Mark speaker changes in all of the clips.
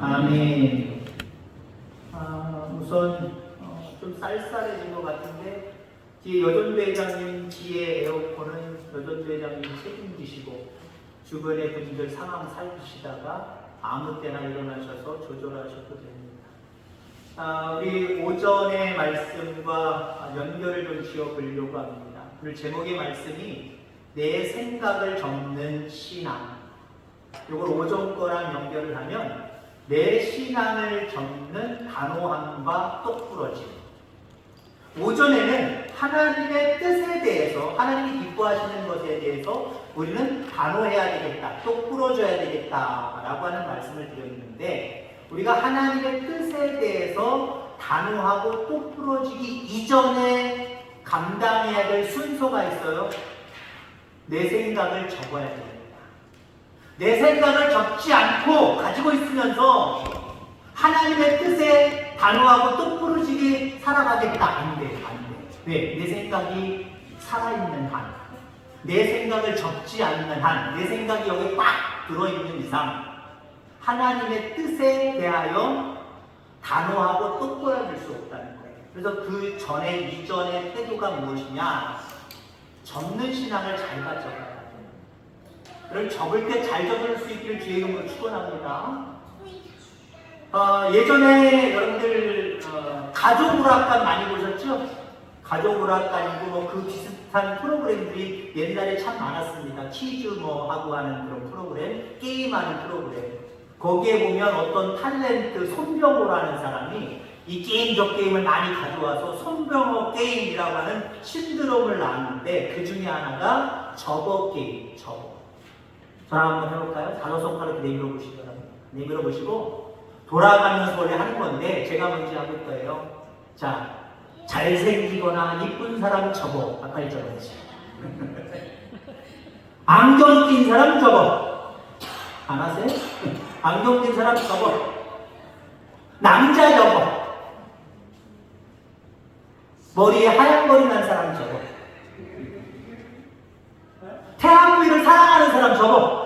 Speaker 1: 아멘. 우선 좀 쌀쌀해진 것 같은데 뒤에 여전대장님 뒤에 에어컨은 여전대장님이 책임지시고 주변의 분들 상황 살피시다가 아무 때나 일어나셔서 조절하셔도 됩니다. 우리 오전의 말씀과 연결을 좀 지어보려고 합니다. 오늘 제목의 말씀이 내 생각을 적는 신앙. 이걸 오전 거랑 연결을 하면 내 신앙을 적는 단호함과 똑부러짐. 오전에는 하나님의 뜻에 대해서, 하나님이 기뻐하시는 것에 대해서 우리는 단호해야 되겠다, 똑부러져야 되겠다라고 하는 말씀을 드렸는데, 우리가 하나님의 뜻에 대해서 단호하고 똑부러지기 이전에 감당해야 될 순서가 있어요. 내 생각을 적어야 됩니다. 내 생각을 적지 않고 가지고 있으면서 하나님의 뜻에 단호하고 똑부러지게 살아가겠다. 안 돼. 왜? 내 생각이 살아있는 한, 내 생각을 적지 않는 한, 내 생각이 여기 꽉 들어있는 이상 하나님의 뜻에 대하여 단호하고 똑부러질 수 없다는 거예요. 그래서 그 전에, 이전의 태도가 무엇이냐? 적는 신앙을 잘 가져가야 돼요. 그럼 적을 때 잘 적을 수 있기를 주의 이름으로 축원합니다. 예전에 여러분들 가족 오락관 많이 보셨죠? 가족 오락관이고 그 비슷한 프로그램들이 옛날에 참 많았습니다. 퀴즈 하고 하는 그런 프로그램, 게임하는 프로그램. 거기에 보면 어떤 탤런트 손병호라는 사람이 이 게임 저 게임을 많이 가져와서 손병호 게임이라고 하는 신드롬을 낳았는데 그 중에 하나가 접어 게임, 접어. 저랑 한번 해볼까요? 다섯 손가락 내밀어 보시더라고요. 내밀어 보시고 돌아가면서 원래 하는 건데 제가 먼저 해볼 거예요. 자, 잘생기거나 이쁜 사람 접어. 아까 했잖아요. 안경 낀 사람 접어. 안 하세요? 안경 낀 사람 접어. 남자 접어. 머리에 하얀 머리 난 사람 접어. 태양부위를 사랑하는 사람 접어.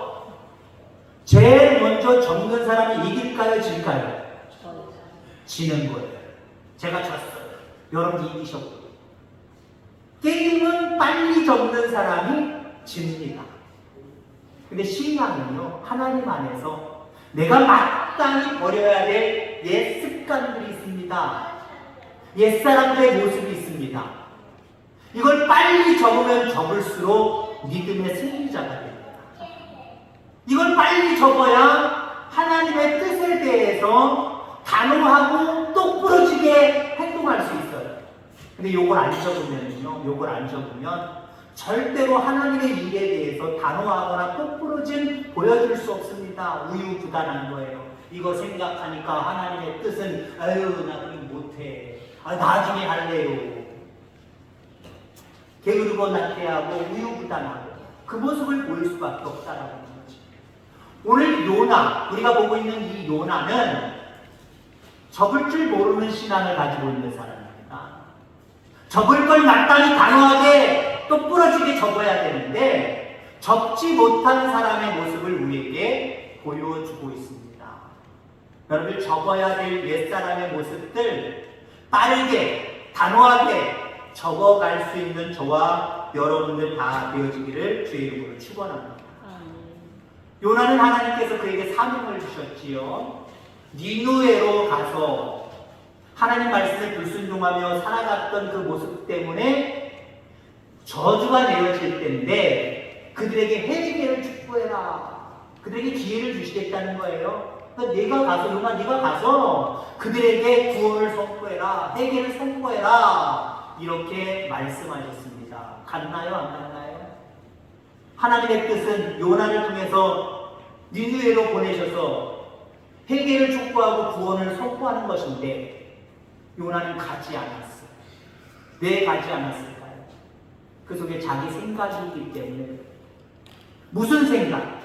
Speaker 1: 제일 먼저 접는 사람이 이길까요? 질까요? 지는 거예요. 제가 졌어요. 여러분이 이기셨고. 게임은 빨리 접는 사람이 집니다. 근데 신앙은요, 하나님 안에서 내가 마땅히 버려야 될 옛 습관들이 있습니다. 옛 사람들의 모습이 있습니다. 이걸 빨리 접으면 접을수록 믿음의 승리자가 됩니다. 이걸 빨리 접어야 하나님의 뜻에 대해서 단호하고 똑부러지게 행동할 수 있어요. 근데 요걸 안 접으면 절대로 하나님의 일에 대해서 단호하거나 똑부러짐 보여줄 수 없습니다. 우유부단한 거예요. 이거 생각하니까 하나님의 뜻은 아유 나 그럼 못해. 나중에 할래요. 게으르고 나태하고 우유부단하고 그 모습을 보일 수밖에 없다라고 하는 거지. 오늘 요나, 우리가 보고 있는 이 요나는 접을 줄 모르는 신앙을 가지고 있는 사람입니다. 접을 걸 마땅히 단호하게 똑부러지게 접어야 되는데 접지 못한 사람의 모습을 우리에게 보여주고 있습니다. 여러분, 접어야 될 옛사람의 모습들 빠르게 단호하게 접어갈 수 있는 저와 여러분들 다 되어지기를 주의 이름으로 축원합니다. 요나는 하나님께서 그에게 사명을 주셨지요. 니누에로 가서 하나님 말씀에 불순종하며 살아갔던 그 모습 때문에 저주가 내려질 때인데 그들에게 회개를 축복해라. 그들에게 기회를 주시겠다는 거예요. 그러니까 네가 가서 그들에게 구원을 선포해라. 회개를 선포해라. 이렇게 말씀하셨습니다. 갔나요? 안 갔나요? 하나님의 뜻은 요나를 통해서 니느웨로 보내셔서 회개를 촉구하고 구원을 선포하는 것인데 요나는 가지 않았어요. 왜 가지 않았을까요? 그 속에 자기 생각이 있기 때문에. 무슨 생각?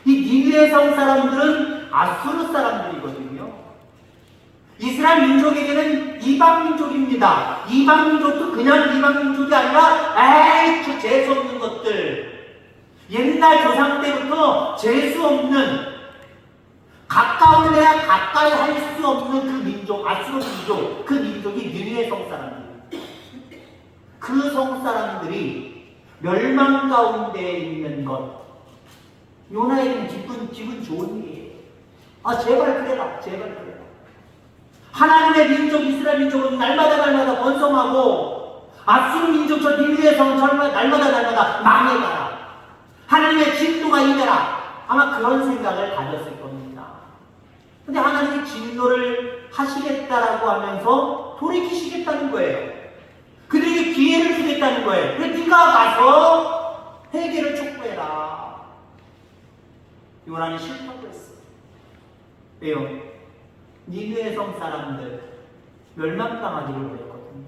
Speaker 1: 이 니느웨 성 사람들은 아수르 사람들이거든요. 이스라엘 민족에게는 이방 민족입니다. 이방 민족도 그냥 이방 민족이 아니라 에이 저 재수 없는 것들, 옛날 조상 때부터 재수 없는 가까운 데야 가까이 할 수 없는 그 민족, 아수르 민족, 그 민족이 니느웨 성 사람들. 그 성 사람들이 멸망 가운데 있는 것. 요나에게는 기분 좋은 일이에요. 아, 제발 그래라, 제발 그래라. 하나님의 민족, 이스라엘 민족은 날마다 번성하고, 아수르 민족, 저 니느웨 성 날마다 망해가라. 하나님의 진노가 임해라. 아마 그런 생각을 가졌을 겁니다. 근데 하나님이 진노를 하시겠다라고 하면서 돌이키시겠다는 거예요. 그들에게 기회를 주겠다는 거예요. 그래서 네가 가서 회개를 촉구해라. 요나는 싫다고 했어요. 왜요? 니느웨 성 사람들 멸망당하기를 원했거든요.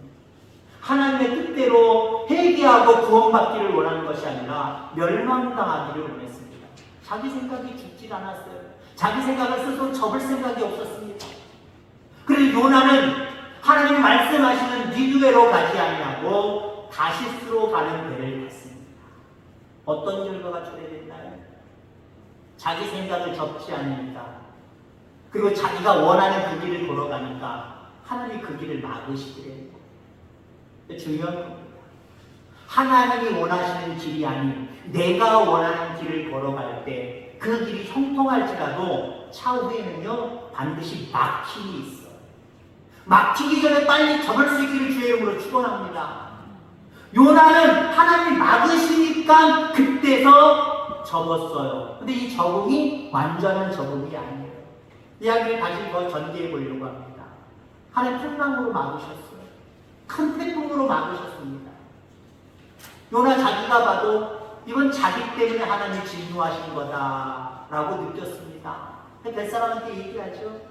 Speaker 1: 하나님의 뜻대로 회개하고 구원받기를 원하는 것이 아니라 멸망당하기를 원했습니다. 자기 생각이 죽질 않았어요. 자기 생각을 스스로 접을 생각이 없었습니다. 그래서 요나는 하나님이 말씀하시는 니느웨로 가지 아니하고 다시스로 가는 배를 갔습니다. 어떤 결과가 초래됐나요? 자기 생각을 접지 않으니까, 그리고 자기가 원하는 그 길을 걸어가니까 하나님이 그 길을 막으시더래요. 중요한 겁니다. 하나님이 원하시는 길이 아닌 내가 원하는 길을 걸어갈 때 그 길이 형통할지라도 차후에는요 반드시 막힘이 있어요. 막히기 전에 빨리 접을 수 있기를 주의 이름으로 축원합니다. 요나는 하나님이 막으시니까 그때서 접었어요. 근데 이 적응이 완전한 적응이 아니에요. 이야기를 다시 더 전개해 보려고 합니다. 하나님 풍랑으로 막으셨어요. 큰 태풍으로 막으셨습니다. 요나 자기가 봐도 이건 자기 때문에 하나님이 진노하신 거다라고 느꼈습니다. 뱃사람한테 얘기하죠.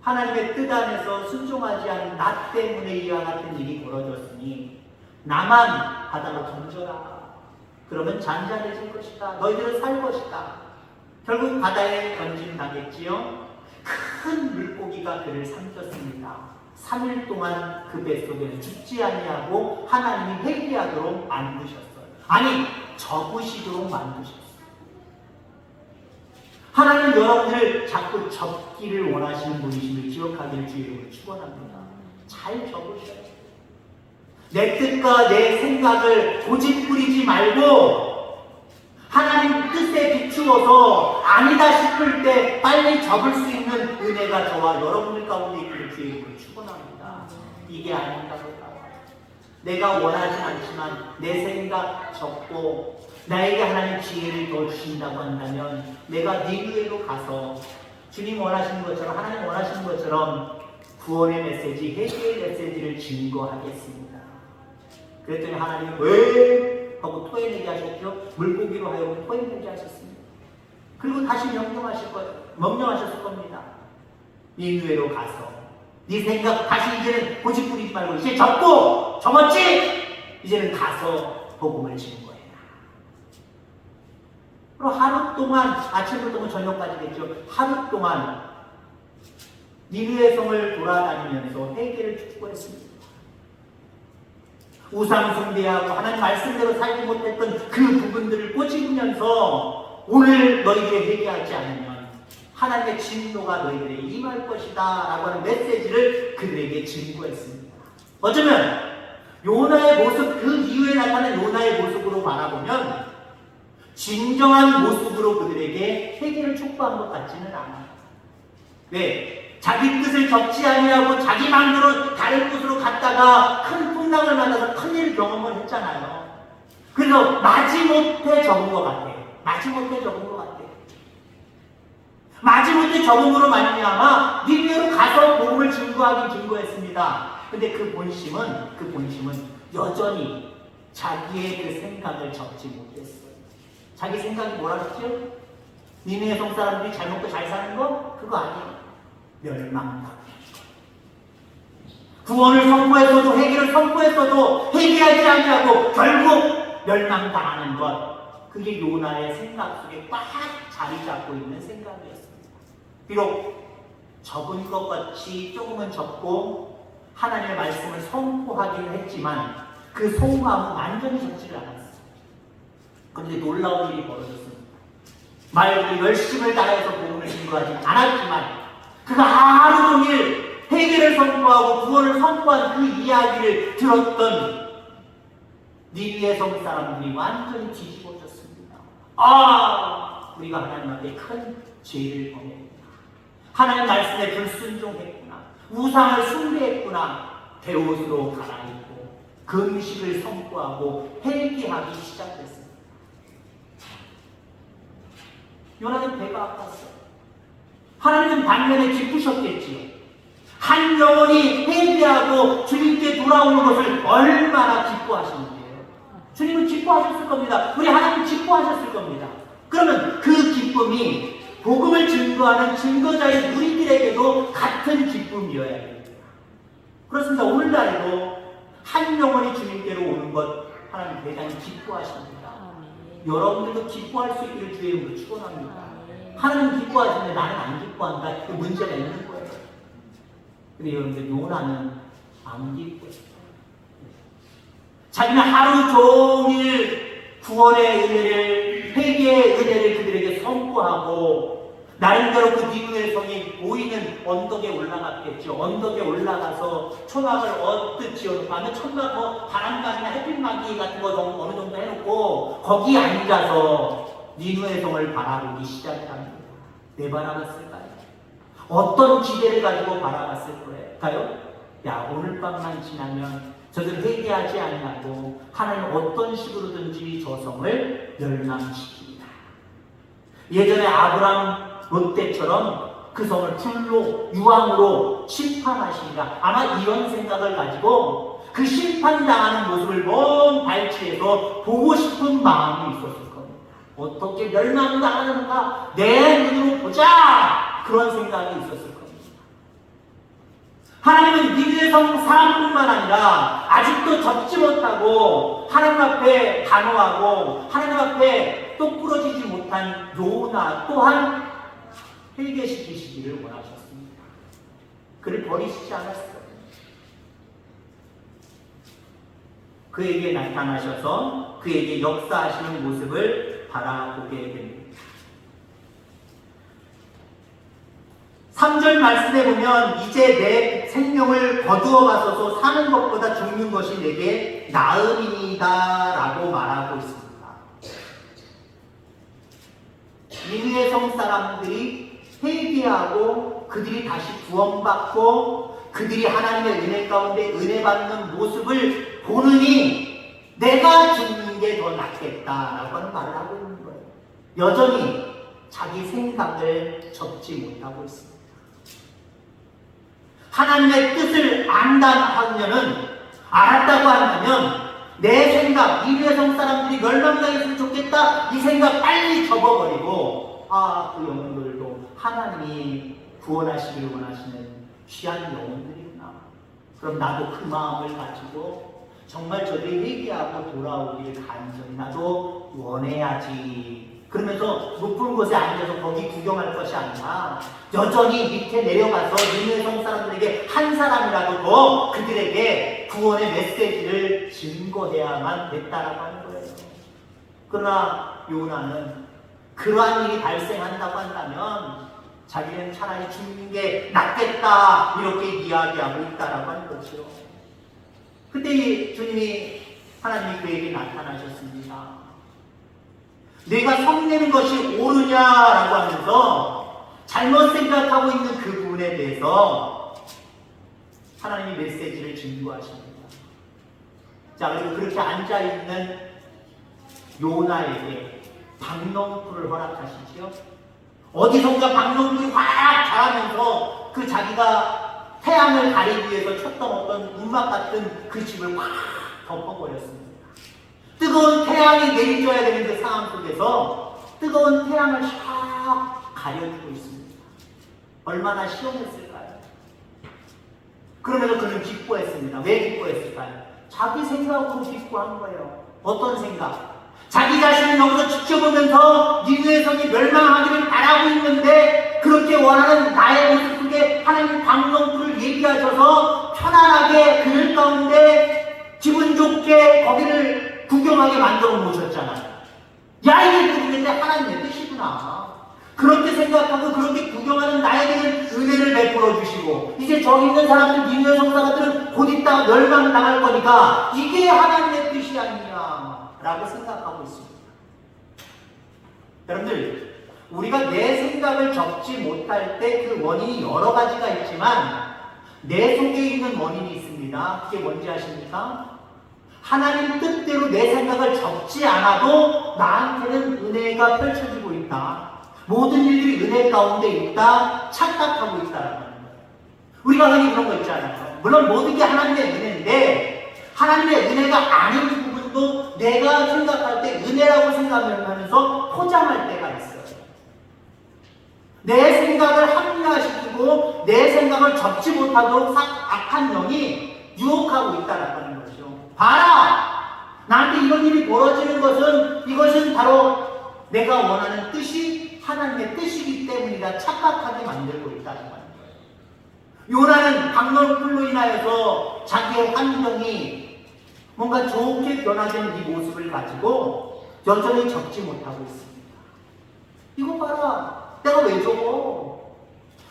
Speaker 1: 하나님의 뜻 안에서 순종하지 않은 나 때문에 이와 같은 일이 벌어졌으니 나만 바다로 던져라. 그러면 잔잔해질 것이다. 너희들은 살 것이다. 결국 바다에 던짐당했지요. 큰 물고기가 그를 삼켰습니다. 3일 동안 그 뱃속에서 죽지 아니하고 하나님이 회개하도록 만드셨어요. 아니, 접으시도록 만드셨어요. 하나님은 여러분들을 자꾸 접기를 원하시는 분이심을 기억하기를 주의로 축원합니다. 잘 접으셔야 돼요. 내 뜻과 내 생각을 고집부리지 말고 하나님 뜻에 비추어서 아니다 싶을 때 빨리 접을 수 있는 은혜가 저와 여러분들 가운데 있기를 주의로 축원합니다. 이게 아닌가 보다. 내가 원하진 않지만 내 생각 접고 나에게 하나님 기회를 더 주신다고 한다면 내가 니느웨로 가서 주님 원하시는 것처럼, 하나님 원하시는 것처럼 구원의 메시지, 회개의 메시지를 증거하겠습니다. 그랬더니 하나님이 왜? 하고 토해내게 하셨죠. 물고기로 하여금 토해내게 하셨습니다. 그리고 다시 명령하셨을 겁니다. 니느웨로 가서 네 생각 다시 이제는 고집부리지 말고 이제 접었지? 이제는 가서 복음을 증거해라. 그리고 하루 동안, 아침부터 저녁까지 됐죠. 하루 동안 니느웨 성을 돌아다니면서 회개를 촉구했습니다. 우상 숭배하고 하나님 말씀대로 살지 못했던 그 부분들을 꼬집으면서 오늘 너희들이 회개하지 않으면 하나님의 진노가 너희들에 임할 것이다 라고 하는 메시지를 그들에게 증거했습니다. 어쩌면 요나의 모습, 그 이후에 나타난 요나의 모습으로 바라보면 진정한 모습으로 그들에게 회개를 촉구한 것 같지는 않아요. 왜? 자기 뜻을 접지 아니하고 자기 마음대로 다른 곳으로 갔다가 큰 풍랑을 만나서 큰일 경험을 했잖아요. 그래서 마지못해 접은 것 같아요. 마지못해 접음으로 말미암아 니느웨로 가서 복음을 증거했습니다. 근데 그 본심은 여전히 자기의 그 생각을 접지 못했어요. 자기 생각이 뭐라 그랬죠? 니느웨 성 사람들이 잘 먹고 잘 사는 거? 그거 아니에요. 멸망당하는 것. 구원을 선포했어도 회개를 선포했어도 회개하지 아니하고 결국 멸망당하는 것. 그게 요나의 생각 속에 꽉 자리 잡고 있는 생각이었습니다. 비록 접은 것 같이 조금은 접고 하나님의 말씀을 선포하기는 했지만 그 속마음은 완전히 접지를 않았어요. 그런데 놀라운 일이 벌어졌습니다. 말 열심을 다해서 복음을 증거하지 않았지만 그가 하루 종일 회개를 선포하고 구원을 선포한 그 이야기를 들었던 니느웨 성 사람들이 완전히 뒤집어졌습니다. 우리가 하나님 앞에 큰 죄를 범했구나. 하나님 말씀에 불순종했구나. 우상을 숭배했구나. 베옷으로 갈아입고 금식을 선포하고 회개하기 시작했습니다. 요나는 배가 아팠어요. 하나님은 반면에 기쁘셨겠지요. 한 영혼이 회개하고 주님께 돌아오는 것을 얼마나 기뻐하시는데요. 주님은 기뻐하셨을 겁니다. 우리 하나님 기뻐하셨을 겁니다. 그러면 그 기쁨이 복음을 증거하는 증거자인 우리들에게도 같은 기쁨이어야 됩니다. 그렇습니다. 오늘날에도 한 영혼이 주님께로 오는 것 하나님 대단히 기뻐하십니다. 여러분들도 기뻐할 수 있기를 주의 이름으로 축원합니다. 하나님 기뻐하시는데 나는 안 기뻐한다. 그 문제가 있는 거예요. 근데 여러분들 요나는 안 기뻐했어요. 자기는 하루 종일 구원의 은혜를, 회개의 은혜를 그들에게 선포하고 나름대로 그 니느웨 성이 보이는 언덕에 올라갔겠죠. 언덕에 올라가서 초막을 언뜻 지어놓고 하면 초막 바람막이나 햇빛막이 같은 거 어느 정도 해놓고 거기 앉아서 니느웨 성을 바라보기 시작합니다. 왜 바라봤을까요? 어떤 기대를 가지고 바라봤을까요? 야, 오늘 밤만 지나면 저들 회개하지 않냐고 하나님 어떤 식으로든지 저 성을 멸망시킵니다. 예전에 아브람 롯데처럼 그 성을 불로 유황으로 심판하시리라. 아마 이런 생각을 가지고 그 심판당하는 모습을 먼 발치에서 보고 싶은 마음이 있었을 겁니다. 어떻게 멸망당하는가 내 눈으로 보자, 그런 생각이 있었을 겁니다. 하나님은 니느웨 성 사람뿐만 아니라 아직도 접지 못하고 하나님 앞에 단호하고 하나님 앞에 똑부러지지 못한 요나 또한 회개시키시기를 원하셨습니다. 그를 버리시지 않았어요. 그에게 나타나셔서 그에게 역사하시는 모습을 바라보게 됩니다. 3절 말씀에 보면 이제 내 생명을 거두어 가서서 사는 것보다 죽는 것이 내게 나음이다 라고 말하고 있습니다. 니느웨 성 사람들이 회개하고 그들이 다시 구원받고 그들이 하나님의 은혜 가운데 은혜 받는 모습을 보느니 내가 죽는 게 더 낫겠다라고 하는 말을 하고 있는 거예요. 여전히 자기 생각을 접지 못하고 있습니다. 하나님의 뜻을 알았다고 한다면 내 생각, 니느웨 성 사람들이 멸망당했으면 좋겠다 이 생각 빨리 접어버리고 그 영혼들도 하나님이 구원하시기를 원하시는 귀한 영혼들이구나. 그럼 나도 그 마음을 가지고 정말 저들이 회개하고 돌아오기를 간절히 나도 원해야지. 그러면서 높은 곳에 앉아서 거기 구경할 것이 아니라 여전히 밑에 내려가서 니느웨 성 사람들에게 한 사람이라도 더 그들에게 구원의 메시지를 증거해야만 됐다라고 하는 거예요. 그러나 요나는 그러한 일이 발생한다고 한다면 자기는 차라리 죽는 게 낫겠다 이렇게 이야기하고 있다라고 하는 거죠. 그때 주님이 하나님이 그에게 나타나셨습니다. 내가 성내는 것이 옳으냐라고 하면서 잘못 생각하고 있는 그 부분에 대해서 하나님이 메시지를 증거하십니다. 자, 그리고 그렇게 앉아있는 요나에게 박농풀을 허락하시지요. 어디선가 박농풀이 확 자라면서 그 자기가 태양을 가리기 위해서 쳤던 어떤 운막 같은 그 집을 확 덮어버렸습니다. 뜨거운 태양이 내리줘야 되는 그 상황 속에서 뜨거운 태양을 샥 가려주고 있습니다. 얼마나 시원했을까요? 그러면서 그는 기뻐했습니다. 왜 기뻐했을까요? 자기 생각으로 기뻐한 거예요. 어떤 생각? 자기 자신을 여기서 지켜보면서 니느웨 성이 멸망하기를 바라고 있는데 그렇게 원하는 나의 모습 속에 하나님 광명불을 얘기하셔서 편안하게 그늘 가운데 기분 좋게 거기를 구경하게 만들어 놓으셨잖아요. 야, 이게 그런데 하나님의 뜻이구나. 그렇게 생각하고 그렇게 구경 존경하는 나에게는 은혜를 베풀어 주시고 이제 저기 있는 사람들 니누의 성사가들은 곧 있다가 멸망당할 거니까 이게 하나님의 뜻이 아니냐라고 생각하고 있습니다. 여러분들, 우리가 내 생각을 적지 못할 때 그 원인이 여러 가지가 있지만 내 속에 있는 원인이 있습니다. 그게 뭔지 아십니까? 하나님 뜻대로 내 생각을 적지 않아도 나한테는 은혜가 펼쳐지고 있다. 모든 일들이 은혜 가운데 있다. 착각하고 있다라는 거예요. 우리가 흔히 그런 거 있잖아요. 물론 모든 게 하나님의 은혜인데 하나님의 은혜가 아닌 부분도 내가 생각할 때 은혜라고 생각하면서 포장할 때가 있어요. 내 생각을 합리화시키고 내 생각을 접지 못하도록 악한 영이 유혹하고 있다는 거죠. 봐라! 나한테 이런 일이 벌어지는 것은 이것은 바로 내가 원하는 뜻이 하나님의 뜻이기 때문이다. 착각하게 만들고 있다는 거예요. 요나는 강론불로 인하여서 자기의 환경이 뭔가 좋게 변화된 이 모습을 가지고 여전히 적지 못하고 있습니다. 이거 봐라! 내가 왜 적어?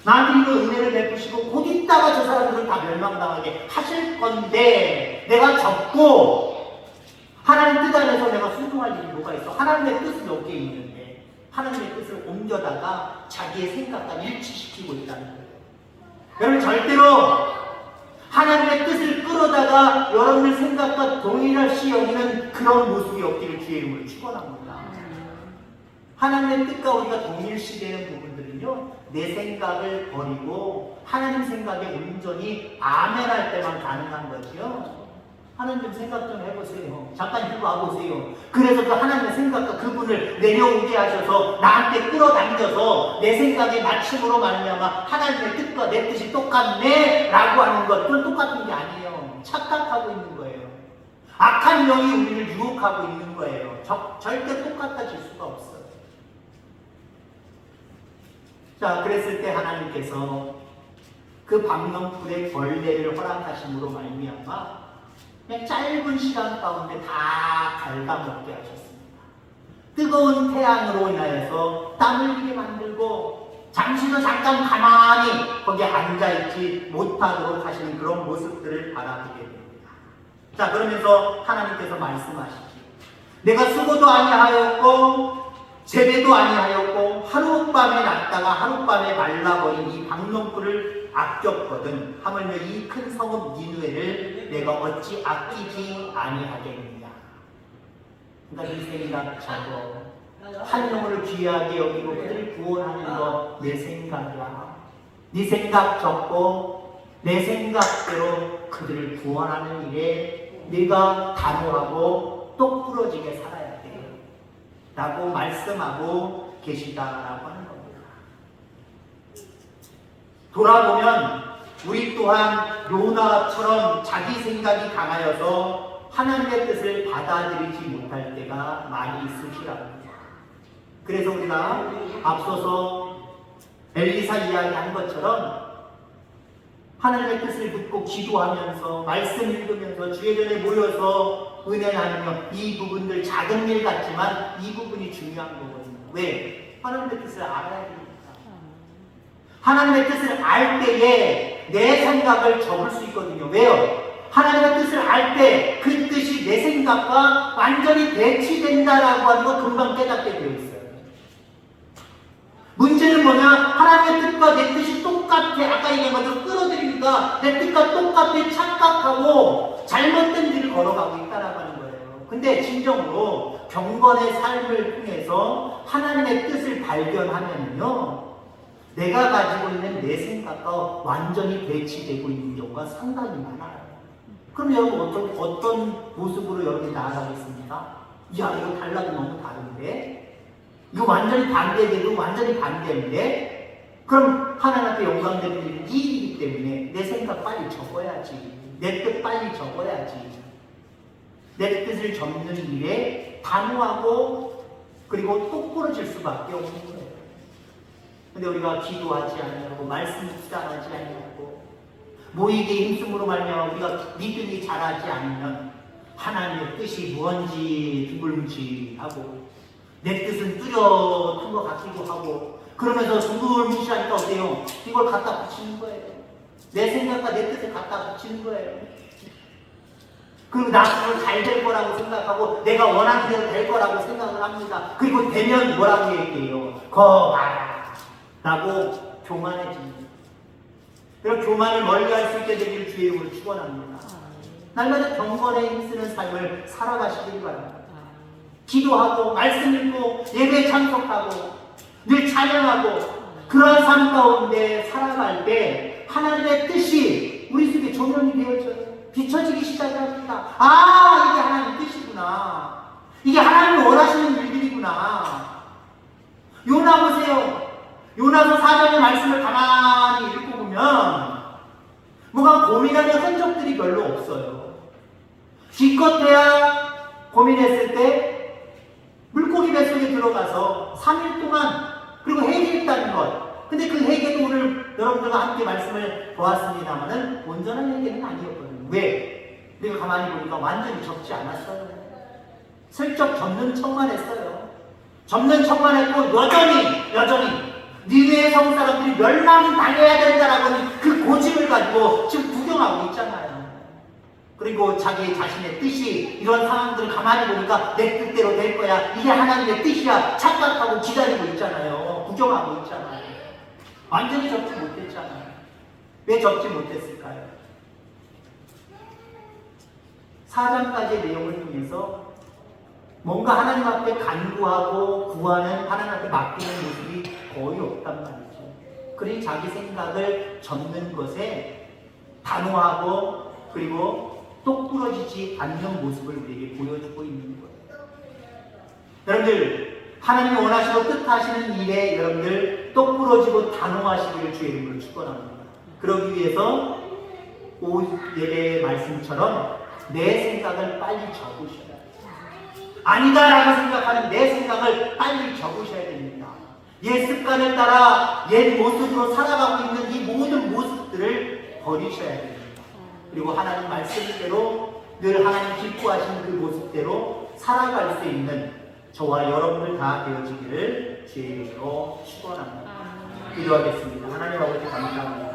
Speaker 1: 나한테 이거 은혜를 베푸시고 곧 있다가 저 사람들은 다 멸망당하게 하실 건데 내가 적고 하나님 뜻 안에서 내가 순종할 일이 뭐가 있어? 하나님의 뜻은 여기에 있는데 하나님의 뜻을 옮겨다가 자기의 생각과 일치시키고 있다는 거예요. 여러분, 절대로 하나님의 뜻을 끌어다가 여러분의 생각과 동일시 여기는 그런 모습이 없기를 주의 이름으로 축원합니다. 하나님의 뜻과 우리가 동일시되는 부분들은요, 내 생각을 버리고 하나님 생각에 온전히 아멘할 때만 가능한 거죠. 하나님 좀 생각 좀 해보세요. 잠깐 이리 와보세요. 그래서 그 하나님의 생각과 그분을 내려오게 하셔서 나한테 끌어당겨서 내 생각에 맞춤으로 말미암아 하나님의 뜻과 내 뜻이 똑같네 라고 하는 것은 똑같은 게 아니에요. 착각하고 있는 거예요. 악한 영이 우리를 유혹하고 있는 거예요. 절대 똑같아질 수가 없어요. 자, 그랬을 때 하나님께서 그 박농풀의 벌레를 허락하심으로 말미암아 그냥 짧은 시간 가운데 다 갉아먹게 하셨습니다. 뜨거운 태양으로 인하여서 땀 흘리게 만들고 잠시도 잠깐 가만히 거기에 앉아있지 못하도록 하시는 그런 모습들을 바라보게 됩니다. 자, 그러면서 하나님께서 말씀하시죠. 내가 수고도 아니하였고 재배도 아니하였고 하룻밤에 났다가 하룻밤에 말라버린 이 박농풀을 아꼈거든 하물며 이 큰 성읍 니느웨를 내가 어찌 아끼지 아니하겠느냐. 그러니까 이 생각 적어. 한 영혼을 귀하게 여기고 그들을 구원하는 거 내 생각이야. 네 생각 적고 내 생각대로 그들을 구원하는 일에 네가 단호하고 똑부러지게 살아야 돼 라고 말씀하고 계시다라고 하는 겁니다. 돌아보면 우리 또한 요나처럼 자기 생각이 강하여서 하나님의 뜻을 받아들이지 못할 때가 많이 있으시랍니다. 그래서 우리가 앞서서 엘리사 이야기한 것처럼 하나님의 뜻을 듣고 기도하면서 말씀 읽으면서 주의 전에 모여서 은혜 나누며 이 부분들 작은 일 같지만 이 부분이 중요한 거거든요. 왜? 하나님의 뜻을 알아야 됩니다. 하나님의 뜻을 알 때에 내 생각을 접을 수 있거든요. 왜요? 하나님의 뜻을 알 때 그 뜻이 내 생각과 완전히 대치된다라고 하는 거 금방 깨닫게 되어 있어요. 문제는 뭐냐? 하나님의 뜻과 내 뜻이 똑같아. 아까 얘기한 것처럼 끌어들이니까 내 뜻과 똑같아 착각하고 잘못된 길을 걸어가고 있다라고 하는 거예요. 근데 진정으로 경건의 삶을 통해서 하나님의 뜻을 발견하면요, 내가 가지고 있는 내 생각과 완전히 배치되고 있는 경우가 상당히 많아요. 그럼 여러분 어떤 모습으로 여러분이 나아가고 있습니까? 야, 이거 달라고 너무 다른데? 이거 완전히 반대되고 완전히 반대인데? 그럼 하나님 앞에 영광 드리는 이 일이기 때문에 내 생각 빨리 적어야지. 내 뜻 빨리 적어야지. 내 뜻을 접는 일에 단호하고 그리고 똑부러질 수밖에 없는 거예요. 근데 우리가 기도하지 않냐고 말씀 묵상하지 않냐고 모이게 힘쓰므로 말미암아 우리가 믿음이 자라지 않으면 하나님의 뜻이 뭔지 두물뭉치 하고 내 뜻은 뚜렷한 것 같기도 하고 그러면서 누구를 무시하니까 어때요? 이걸 갖다 붙이는 거예요. 내 생각과 내 뜻을 갖다 붙이는 거예요. 그리고 나중에 잘 될 거라고 생각하고 내가 원하는 대로 될 거라고 생각을 합니다. 그리고 되면 뭐라고 얘기해요? 거 봐라 라고 교만해집니다. 그럼 교만을 멀리할 수 있게 되기를 주의 이름으로 축원합니다. 날마다 경건에 힘쓰는 삶을 살아가시길 바랍니다. 기도하고 말씀 읽고 예배 참석하고 늘 찬양하고 그러한 삶 가운데 살아갈 때 하나님의 뜻이 우리 속에 조명이 되어져요. 비춰지기 시작합니다. 아, 이게 하나님의 뜻이구나. 이게 하나님이 원하시는 일들이구나. 요나 보세요. 요나서 4장의 말씀을 가만히 읽고 보면 뭐가 고민하는 흔적들이 별로 없어요. 기껏해야 고민했을 때 물고기 뱃속에 들어가서 3일 동안 그리고 회개했다는 것. 근데 그 회개도 오늘 여러분들과 함께 말씀을 보았습니다만은 온전한 회개는 아니었거든요. 왜? 우리가 가만히 보니까 완전히 접지 않았어요. 슬쩍 접는 척만 했어요. 접는 척만 했고 여전히 니느웨 성 사람들이 멸망당해야 된다라는 그 고집을 가지고 지금 구경하고 있잖아요. 그리고 자기 자신의 뜻이 이런 상황들을 가만히 보니까 내 뜻대로 될 거야. 이게 하나님의 뜻이야. 착각하고 기다리고 있잖아요. 구경하고 있잖아요. 완전히 접지 못했잖아요. 왜 접지 못했을까요? 4장까지의 내용을 통해서 뭔가 하나님 앞에 간구하고 구하는 하나님 앞에 맡기는 모습이 거의 없단 말이죠. 그러니 자기 생각을 접는 것에 단호하고 그리고 똑부러지지 않는 모습을 우리에게 보여주고 있는 거예요. 여러분들 하나님이 원하시고 뜻하시는 일에 여러분들 똑부러지고 단호하시기를 주의 이름으로 축원합니다. 그러기 위해서 예배의 말씀처럼 내 생각을 빨리 접으셔야 돼요. 아니다라고 생각하는 내 생각을 빨리 접으셔야 됩니다. 옛 습관을 따라 옛 모습으로 살아가고 있는 이 모든 모습들을 버리셔야 됩니다. 그리고 하나님 말씀대로 늘 하나님 기뻐하시는 그 모습대로 살아갈 수 있는 저와 여러분들 다 되어지기를 주의 이름으로 축원합니다. 기도하겠습니다. 하나님 아버지 감사합니다.